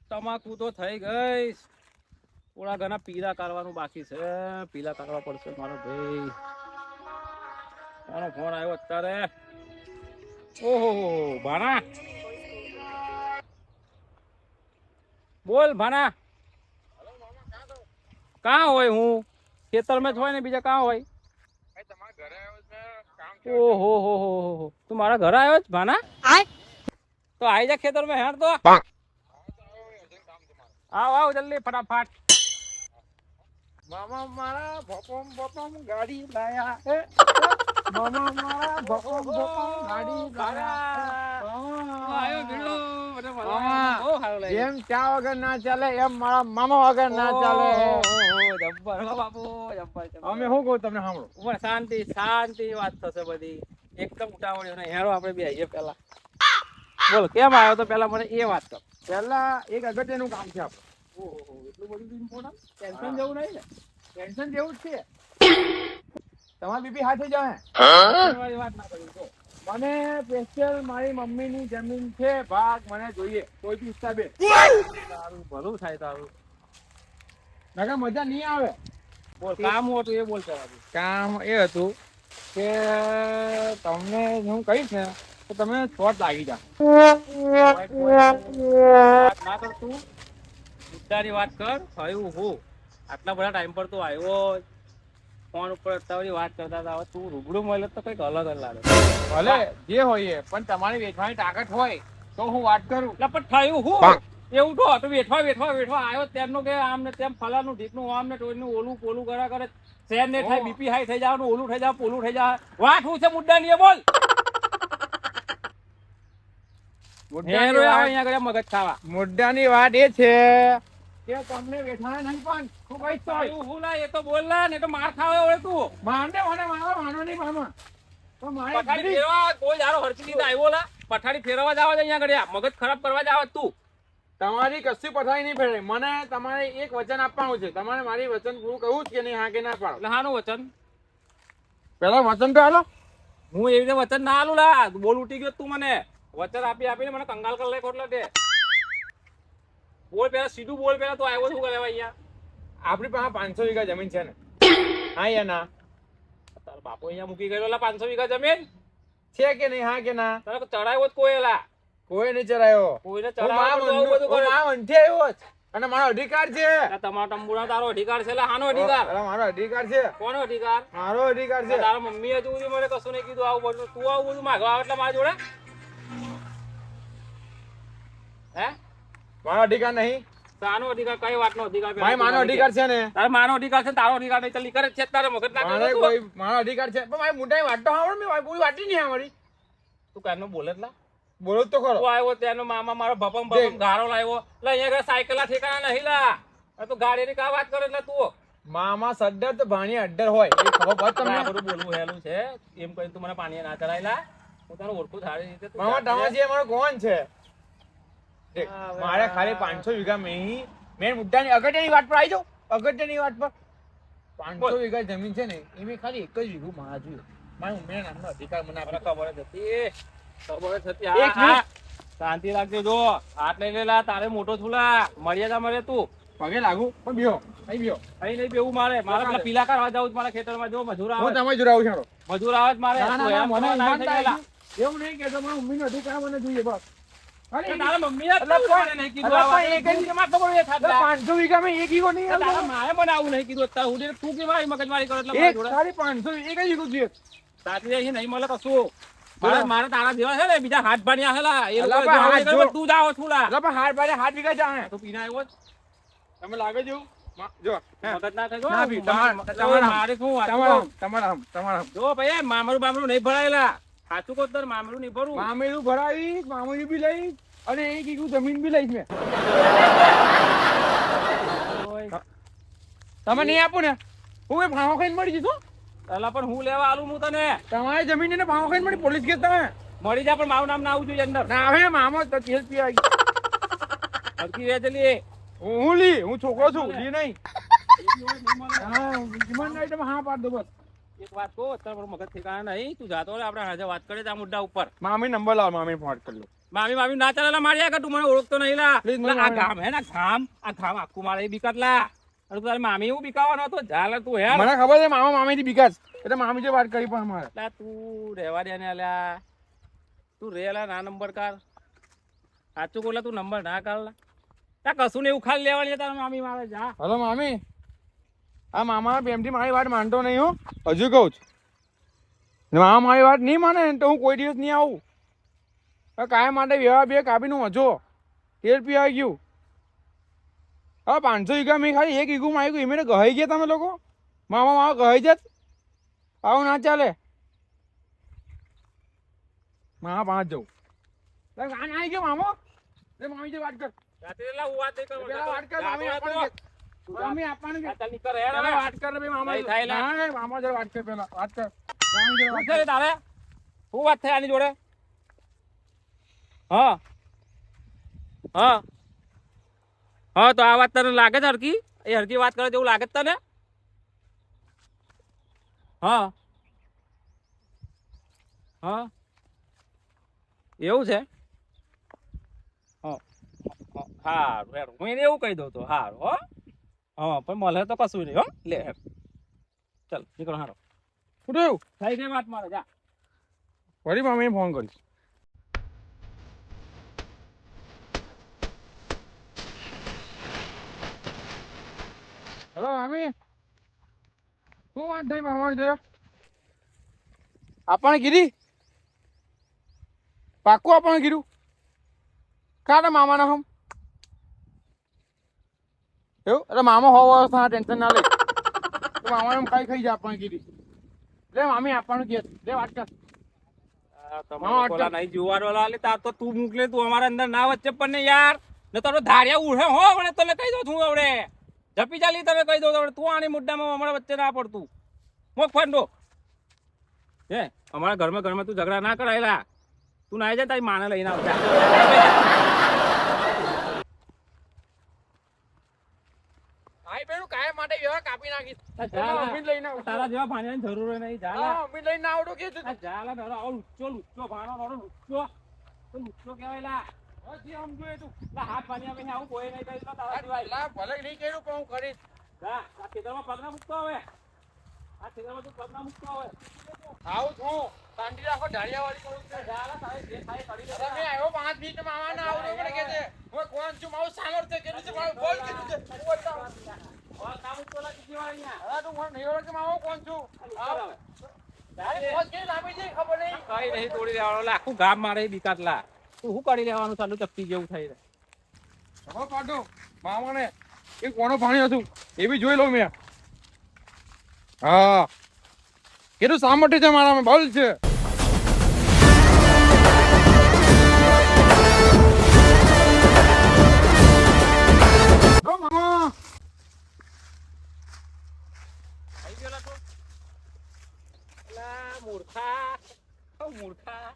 તમાકુ તો થઈ ગઈ, થોડા ઘણા પીલા કાઢવાનું બાકી છે. પીલા કાઢવા પડશે મારો ભાઈ. મારો ફોન આવ્યો અત્યારે. ઓહો ભાણા, બોલ ભાણા. કાં હોય? હું ખેતરમાં જ હોય ને, બીજા કાં હોય? ઓહો હો હો હો, તું મારા ઘરે આવ્યો છે ભાના? તો આવી જા ખેતરમાં હેડ તો. આવ આવ જલ્દી ફટાફટ. મામા મારા ભપમ ભપમ ગાડી લાયા હે. મામા મારા ભપમ ભપમ ગાડી આયો ભીડો. લાયા. જેમ ચા વગર ના ચાલે એમ મારા મામા વગર ના ચાલે. જબ્બર બાપુ, જબ્બર. અમે શું કહું તમને સાંભળો. ઉપર શાંતિ શાંતિ વાત થશે બધી. એકદમ ઉતાવળ્યો ને હેરો આપણે બેહીએ પેલા. બોલ કેમ આવ્યો તો પેલા મને એ વાત કર. પેલા એક અગત્યનું કામ છે આપણે. ઓહો એટલું બધું ઇમ્પોર્ટન્ટ? ટેન્શન જેવું નહીં ને? ટેન્શન જેવું જ છે. તમારી બીબી હાથે જાય. મારી વાત ના કરી તો. મને સ્પેશિયલ મારી મમ્મીની જમીન છે, ભાગ મને જોઈએ કોઈ બી હિસાબે. તારું ભલું થાય તારું. નકર મજા નહીં આવે. બોલ કામ હતું એ બોલ પેલા. કામ એ હતું કે તમને હું કહીશ ને તો તમે શોર્ટ લાગી જા. વાત ના કર તું, મુદ્દાની વાત કર. થયું હું આટલા બધા ટાઈમ પર તું આવ્યો, ફોન ઉપર અત્યારે વાત કરતા હતા. હવે તું રૂબરૂ મળે તો કંઈક અલગ જ લાગે. ભલે જે હોય પણ તમારી વેચવાની તાકાત હોય તો હું વાત કરું. એટલે પણ થયું હું એવું તો હતું. વેઠવા આવ્યો તેમનો કે આમ ને તેમ ફલાનું ઢીકનું આમ ને ટોયનું ઓલું પોલું કરા કરે. શેર ને થાય, બીપી હાઈ થઈ જવાનું, ઓલું થઈ જાય, પોલું થઈ જાય. વાત શું છે મુદ્દાની એ બોલ. મુદ્દાની વાત એ છે કે તમને વેઠવાના નહીં પણ હું કહીશ તો હું લા એ તો બોલ લા, ને તો માર ખાવે હવે તું. મારને માનો નહીં મામા. તો મારે પથારી ફેરવા કોઈ જારો હરચી દીધા આવ્યો લા. પથારી ફેરવા જ આવે અહીંયા ઘડિયા, મગજ ખરાબ કરવા જ આવે તું. તમારી કશી પથારી નહીં ફેરે. મને તમારે એક વચન આપવાનું છે. તમારે મારી વચન પૂરું કરવું જ કે નહીં? હા કે ના પાડો? એટલે હાનું વચન? પેલા વચન તો હાલો. હું એવી રીતે વચન ના આલું લા. બોલ ઉઠી ગયો તું મને. વચન આપીને મને કંગાલ કરી લે ખોટલા તે. બોલ પેલા સીધું બોલ. પેલા તો આવ્યો શું કરે અહીંયા? આપણી પાસે 500 વીઘા જમીન છે ને? હા યા ના? તારો બાપો અહીંયા મૂકી ગયેલો લા 500 વીઘા જમીન છે કે નહીં? હા કે ના? તારે ચડાવ્યો જ કોઈ લા? કોઈ નહીં ચડાયો. કોઈને હું ચડાવ્યો અને મારો અધિકાર છે. તમારા તંબુરા તારો અધિકાર છે લા. હાનો અધિકાર? મારો અધિકાર છે. કોનો અધિકાર? મારો અધિકાર છે. તારા મમ્મી હજુ સુધી મને કશું નહીં કીધું. આવું બધું તું આવું બધું માગવા આવે એટલે મારા જોડે હે? મારો અધિકાર નહીં. તારો અધિકાર કઈ વાતનો અધિકાર? ભાઈ મારો અધિકાર છે ને? તારો માનો અધિકાર છે, તારો અધિકાર નહીં. ચલી કરે છે તારે મગજ ના કરે. મારો અધિકાર છે પણ ભાઈ મોટાઈ વાત તો સાંભળ. મેં કોઈ વાત નહીં સાંભળી. તું કારનો બોલે જ લા? બોલો તો ખરો. તું આવ્યો તેનો મામા મારો ભપમ ગારો લાવ્યો. એટલે અહીંયા સાયકલ ઠેકાણા નહીં લા. તું ગાડીની કા વાત કરે? એટલે તું મામા સદ્દર તો ભાણી અડ્ડર હોય એ ખબર પડે તમને? બધું બોલવું હેલું છે એમ કહી તું મને પાણી ના ચડાયેલા. હું તારું ઓળખું સારી રીતે. મામા તમાજી અમારો કોણ છે? મારે ખાલી 500 વીઘા મેં મુદ્દાની અગત્યની વાત પર આવી જાઉં. અગત્યની વાત પર 500 વીઘા જમીન છે ને એમાં ખાલી એક જ વીઘું મારા જોઈએ. મારા ઉમેરા નામનો અધિકાર મને આપે. ખબર જ હતી. શાંતિ રાખજો. જો હાથ લઈ લેલા. તારે મોટો છુલા મર્યાદા મળે. તું પગે લાગુ પણ બીઓ અહીં બીઓ અહીં નહીં બેવું. મારે પેલા પીલા કરવા જવું મારા ખેતરમાં. જો મજૂર આવે. હું તમે જોડાવું છું. મજૂર આવે જ મારે. એવું નહીં કે તમારા મમ્મીનો અધિકાર મને જોઈએ. બસ તારા મમ્મી નહીં કીધું. 500 વીઘા મેં એક વીઘો નહીં. મારે મને આવું નહીં કીધું. તું કેવાય મગજમારી કરો? એટલે ખાલી 500 એક જ વીઘો જોઈએ. સાચી નહીં મળે કશું. મારે તારા જેવા છે ને બીજા હાથ ભાણ્યા હેલા. એ તું જાઓ છુલા. હાથ ભાડે 7 વીઘા જાણે. તું પીના આવ્યો તમે લાગે જો જો મગજ ના થજો. તમારા જો ભાઈ મામરું બામરું નહીં ભરાયેલા. સાચું કહું તાર મામરું નહીં ભરું. મામેરું ભરાવી, મામરું બી લઈ અને એક વીઘું જમીન બી લઈશ મેં. તમે નહીં આપો ને હું એ ભાવ ખાઈને મળી જઈશું. પેલા પણ હું લેવા આલું હું તને. તમારી જમીન ને ભાવ ખાઈને મળી. પોલીસ કેસ તમે મળી જા પણ મારું નામ ના આવવું જોઈએ અંદર. ના આવે મામો તો તેલ પી હરકી વેચલી. હું છોકરો છું લી નહીં. હા પાડ દો બસ. એક વાત કહો અત્યારે મગજ ઠેકાણા નહીં. તું જાતો આપણે આજે વાત કરીએ આ મુદ્દા ઉપર. મામી નંબર લાવ. મામી ફોન કરી લો. મામી ના ચાલે માર્યા કર તું મને ઓળખતો નહીં લા. Please, મને આ મારી- ગામ હે ને આ ગામ આખું મારે એ બીકત લા. અને તારી મામી એવું બીકાવાનો હતો ઝાલ તું હે મને ખબર છે મામા મામી થી બીકાશ એટલે મામી જે વાત કરી પણ અમારે લા તું રહેવા દે ને અલ્યા તું રે લા ના નંબર કાઢ સાચું બોલા તું નંબર ના કાઢ લા તા કશું ને એવું ખાલી લેવાની છે તારા મામી મારે જા હલો મામી આ મામા પ્રેમથી મારી વાત માનતો નહીં હું હજુ કહું છું ને મામા મારી વાત નહીં માને ને તો હું કોઈ દિવસ નહીં આવું હવે કાયમ માટે વ્યવહાર બે કાપીનું મજો તેલ પીવાઈ ગયું હવે 500 વીઘા મેં ખાલી 1 વીઘું માં આવી ગયું એમને ગહાઈ ગયા તમે લોકો મામા ગહાઈ જત આવું ના ચાલે મામા 5 જવું કાન આવી ગયો મામો લે મામી જે વાત કર રાત્રે લા હું વાત નહીં કરું પેલા વાત કર મામી આપવાનું કે મામી આપવાનું કે ચાલ નીકળ હેડ પેલા હવે. વાત કર બે મામા નહીં થાય લા. ના મામા જોડે વાત કર પેલા વાત કર મામી જોડે વાત શું છે રે તારે શું વાત થઈ આની જોડે હા હા હા તો આ વાત તને લાગે છે હરકી એ હરકી વાત કરે જેવું લાગે છે તને હા હા એવું છે હારું હેડ હું એને એવું કહી દઉં તો હારું હો હા પણ મળે તો કશું નહીં હો લે હેડ ચાલ નીકળો હારો શું થયું થઈ ગઈ વાત મારે જા વળી મામીને ફોન કરીશ હેલો મામી શું વાત થઈ મામા જોડે આપણે કીધી પાક્કું આપણે કીધું કાઢે મામાના હમ એવું એટલે મામા હોવા ટેન્શન ના લે તો મામાને એમ ખાઈ જાય આપણે કીધી લે મામી આપવાનું કે લે વાત કર તમારા કોલા નહીં જોવાનો લાલે તાર તો તું મોકલે તું અમારા અંદર ના વચ્ચે પણ ને યાર ને તારો ધારિયા ઉઠે હો મને તને કહી દઉં છું આવડે જપી ચાલી તને કહી દઉં આવડે તું આની મુદ્દામાં અમારા વચ્ચે ના પડતું મોક ફંડો હે અમારા ઘરમાં તું ઝઘડા ના કરાયેલા તું ના જાય તારી માને લઈને આવતા ભાઈ બેનું કાયમ માટે વ્યવહાર કાપી નાખીશ તારા મમ્મી લઈને તારા જેવા ભાણિયાની જરૂર નહીં જા મમ્મી લઈને આવડો કે જા આવો લુચ્ચો ભાણો મારો લુચ્ચો તો લુચ્ચો કહેવાય લા હજી સમજો એ તું લા હાથ ભાણિયા બેને આવું કોઈ નહીં કરી તારા સિવાય ભલે નહીં કર્યું પણ હું કરીશ જા આ ખેતરમાં પગના મૂકતો હવે આ ખેતરમાં તું પગના મૂકતો હવે આવું છું શાંતિ રાખો ઢાળિયાવાળી કરું છું જા લા તારે જે થાય કરી લે તમે આવ્યો 5 મિનિટ મામા ના આવડો પડે કે છે હું કોણ છું મારું સામર્થ્ય કેટલું છે મારું બોલ કેટલું છે હું બતાવ ઓર કામ તો લા કીધી વાળી ના હવે તું મને નહીં ઓળખે મામા કોણ છું આવ તારી પોસ કે લાંબી છે ખબર નહીં કઈ નહીં તોડી લેવાનો લા આખું ગામ મારે બીકાત લા તું શું કરી લેવાનું ચાલુ ચપટી જેવું થઈ રહે હવે કાઢો મામાને એ કોનો પાણી હતું એ બી જોઈ લઉં મેં હા કેટલું સામર્થ્ય છે મારામાં બળ છે મામા થઈ ગયો લા તું લા મૂર્ખા મૂર્ખા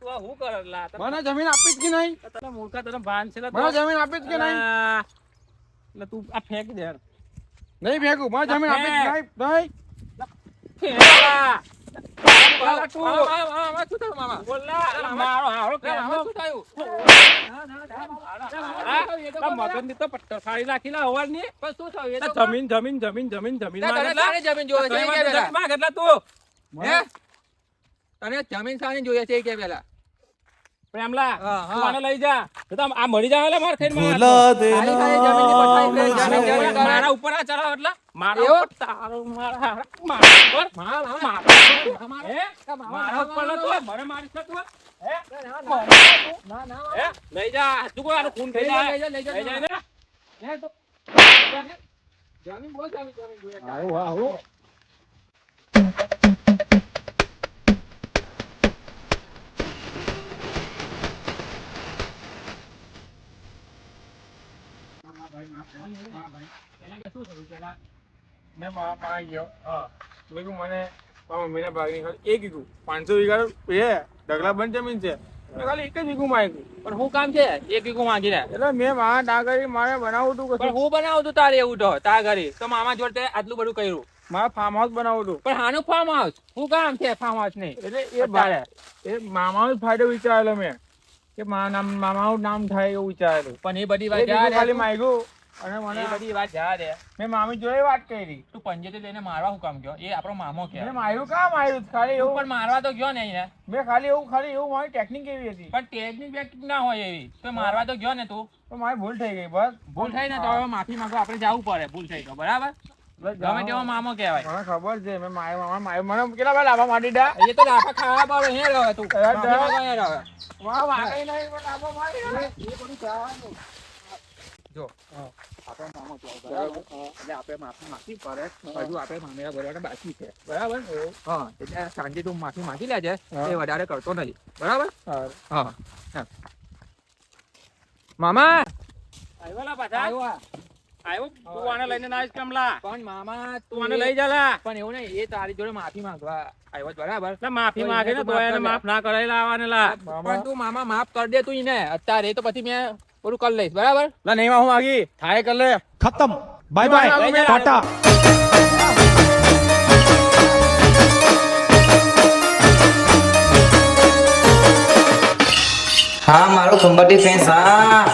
તું આ શું કરે લા મને જમીન આપી જ કે નહીં તને મૂર્ખા તને ભાન છે લા મને જમીન આપી જ કે નહીં એટલે તું આ ફેંકી દે નહીં ફેંકું મને જમીન આપી જ નહીં નહીં ફેંકલા મામા શું થયું મામા બોલા મારો હારો મામા શું થયું મગનની તો પટ્ટો સાડી નાખી લા હવારની પણ શું થયું એ તો જમીન તારે જમીન જોઈએ છે કે પેલા કેટલા તું હે તને જમીન સાની જોઈએ છે કે પેલા પ્રેમલા હા, હા. તું આને લઈ જા તો તો આ મરી જાવ એટલે માર ખાઈને ખાલી ખાલી જમીનની બદલાઈ કરે, જમીન જમીન કરે. મારા ઉપર આ ચડાવ એટલે મારા એવો? ઉપર તારો મારા મારા ઉપર હે મારા ઉપર લે તું મને મારીશ ને તું હે હે લઈ જા તું કોઈ આનું ખૂન થઈ જાય લઈ જા, લઈ જા, લઈ જાય ને હે તો જમીન બોલ જમીન જોઈએ આવો આવો મેં મામા આવી ગયો મેં કીધું મને મારા મમ્મીને ભાગની ખાલી 1 વીઘું 500 વીઘા એ ઢગલા બંધ જમીન છે મેં ખાલી 1 જ વીઘું માંગ્યું પણ હું કામ છે એક વીઘું માંગી રહ્યા એટલે મેં મારા ડાગરી મારે બનાવું હતું પણ કશું હું બનાવું તું તારે એવું તો તારા ઘરે તો મામા જોડે આટલું બધું કર્યું મારા ફાર્મ હાઉસ બનાવું હતું પણ હાનું ફાર્મ હાઉસ હું કામ છે ફાર્મ હાઉસ નહીં એટલે એ મામાનો જ ફાયદો વિચારેલો મેં કે મામાનું નામ થાય એવું વિચારેલું. પણ એ બધી એ વાત જા બીજું દે ખાલી તું. માંગ્યું અને એ મને બધી વાત જા દે. મેં મામી જોડે વાત કરી. તું પંજેથી લઈને મારવા હું કામ ગયો? એ આપણો મામો મેં કહેવાય. માર્યું કાં માર્યું ખાલી તું એવું પણ મારવા તો ગયો ને અહીંયા. મેં ખાલી એવું મારી ટેકનિક એવી હતી પણ ટેકનિક બેકનિક ના હોય એવી. તો મારવા તો ગયો ને તું. તો મારી ભૂલ થઈ ગઈ બસ. ભૂલ થઈ ને તો હવે માફી માંગો, આપણે જવું પડે ભૂલ થઈ તો, બરાબર? ગમે તેવો મામો કહેવાય. મને ખબર છે મેં માર્યો મને કેટલા વાર લાભા મારી દા એ તો લાફા ખાવા પડે અહીંયા રહે તું. માફી માંગો અહીંયા રહે. વાહ વાગઈ નહીં પણ લાભા મારી એ બધું જવાનું. જો આપણો મામો કહેવાય, બરાબર? એટલે આપણે માફી પડે. હજુ આપણે મામેરા ભરવાના બાકી છે, બરાબર? હા, એટલે સાંજે તું માફી માંગી લેજે. એ વધારે કરતો નથી, બરાબર? હા. મામા આવ્યો લા પાછા આવ્યો. આવ્યો તું આને લઈને ના આવીશ કમલા પણ મામા તું આને લઈ જા લા પણ એવું નહીં, એ તારી જોડે માફી માંગવા આવ્યો છે, બરાબર? એટલે માફી તો માંગે એને ને તો તો એને માફ માફ ના કરાવી લાવવાને લા પણ તું મામા માફ કરી દે તું એને અત્યારે, તો પછી મેં બધું કરી લઈશ, બરાબર? લા નહીં માં હું માગી થાય કર લે खत्म बाय बाय लई जा। टाटा હા મારું ખંભાતી ફેન્સ હા